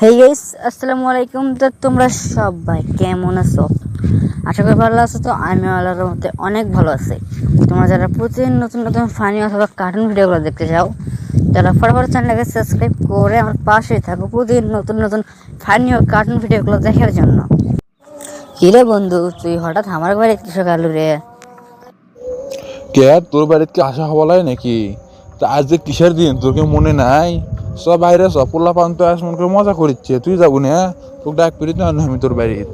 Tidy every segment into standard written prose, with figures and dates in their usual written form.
Hey guys, আসসালামু আলাইকুম। তো তোমরা সবাই কেমন আছো? আশা করি ভালো আছো। তো আমি আল্লাহর মধ্যে অনেক ভালো আছি। তোমরা যারা প্রতিদিন নতুন নতুন ফানি অথবা কার্টুন ভিডিওগুলো দেখতে চাও, তারা ফটাফট চ্যানেলটাকে সাবস্ক্রাইব করে আমার পাশেই থাকো প্রতিদিন নতুন নতুন ফানি ও কার্টুন ভিডিওগুলো দেখার জন্য। কিরে বন্ধু, তুই হঠাৎ আমার বাড়ি কিসব আলু রে? কে তোর বাড়িতে কি আসা হওয়ালাই নাকি? তা আজ যে কিসের দিন তোর কি মনে নাই? সব বাইরে সব পোলা পান তো আজ মনে করে মজা করিচ্ছে, তুই যাবো না? তোকে ডাক করি তো আমি তোর বাড়িতে।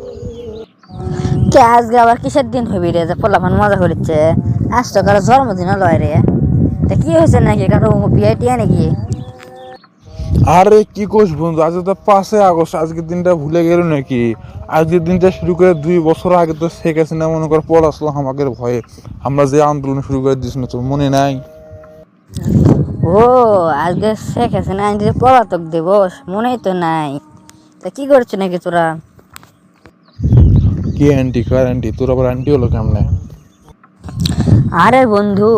কে আজকে আবার কিসের দিন হবি রে যে পোলাপান মজা করিচ্ছে? আজ তো কারো জন্মদিন লয় রে। তা কি হয়েছে নাকি, কারো বিয়ে টিয়া নাকি? আরে কি কোস বন্ধু, আজ তো 5ই আগস্ট, আজকের দিনটা ভুলে গেল নাকি? আজকের দিনটা শুরু করে 2 বছর আগে তো শেখ হাসিনা মনে কর পল আসলো আমাদের ভয়ে, আমরা যে আন্দোলন শুরু করে দিয়েছিল তোর মনে নাই? ও, আজকে শেখ হাসিনা আইনজীবী পলাতক দিবস, মনেই তো নাই। তা কি করছে নাকি তোরা? কি আন্টি কার আন্টি, তোর আবার আন্টি হলো কেমনে? আরে বন্ধু,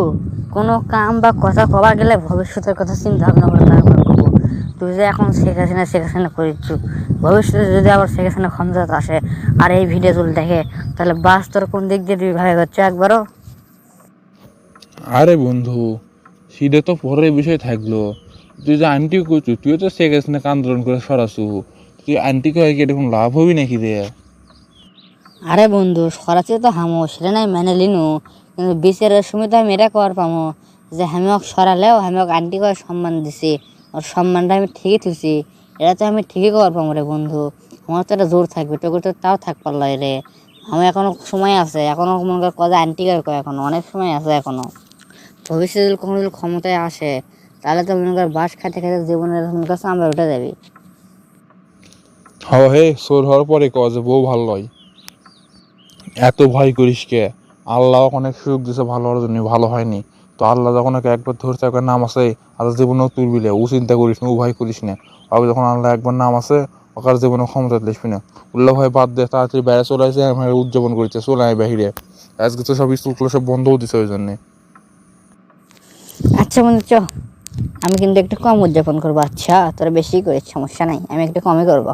কোনো কাম বা কথা কবার গেলে ভবিষ্যতের কথা চিন্তা ভাবনা করে তারপর করবো। তুই যে এখন শেখ হাসিনা করিচ্ছু, ভবিষ্যতে যদি আবার শেখ হাসিনা ক্ষমতাতে আসে আর এই ভিডিও তুল দেখে, তাহলে বাস তোর কোন দিক দিয়ে তুই ভাবে করছো একবারও? আরে বন্ধু, সেটা তো পরের বিষয় থাকলো। তুই যে আন্টি করছু, তুইও তো শেখ হাসিনাকে আন্দোলন করে সরাসু, তুই আন্টিকে হয় কি এরকম লাভ হবি নাকি রে? আরে বন্ধু, সরাসরি তো হামো সেটা নাই মেনে লিনু, কিন্তু বিচারের সময় তো আমি এটা কর পামো যে আমি ওকে সরালেও আমি ওকে আন্টি করে সম্মান দিছি, ওর সম্মানটা আমি ঠিকই থুছি। এটা তো আমি ঠিকই কর পামো রে বন্ধু। আমার তো একটা জোর থাকবে, তোকে তো তাও থাক পারল রে। আমি এখনো সময় আছে, এখনো মনে কর কথা আন্টি করে কয়, এখনো অনেক সময় আছে এখনো। ভবিষ্যতে যদি কখনো যদি ক্ষমতায় আসে, তাহলে তো মনে কর বাস খাইতে খাইতে জীবনের মনে কাছে আমরা উঠে যাবি। হ হে, সোর হওয়ার পরে কয় যে বউ ভালো লয়, এত ভয় করিস কে? আল্লাহ অনেক সুযোগ দিছে ভালো হওয়ার জন্য, ভালো হয়নি তো আল্লাহ যখন ওকে একবার ধরছে, ওকে নাম আছে আর জীবনেও তুলবিলে, ও চিন্তা করিস না, ও ভয় করিস না। ওকে যখন আল্লাহ একবার নাম আছে, ওকার জীবনে ক্ষমতা লিখবি না। উল্লাহ ভয় বাদ দে, তাড়াতাড়ি বাইরে চলে আসে, আমার উদযাপন করেছে চলে আয় বাহিরে। আজকে তো সব স্কুলগুলো সব বন্ধও দিছে ওই জন্যে। আচ্ছা বন্ধু, চ, আমি কিন্তু একটু কম উদযাপন করবো। আচ্ছা, তোরা বেশি করিস, সমস্যা নাই, আমি একটু কমই করবো।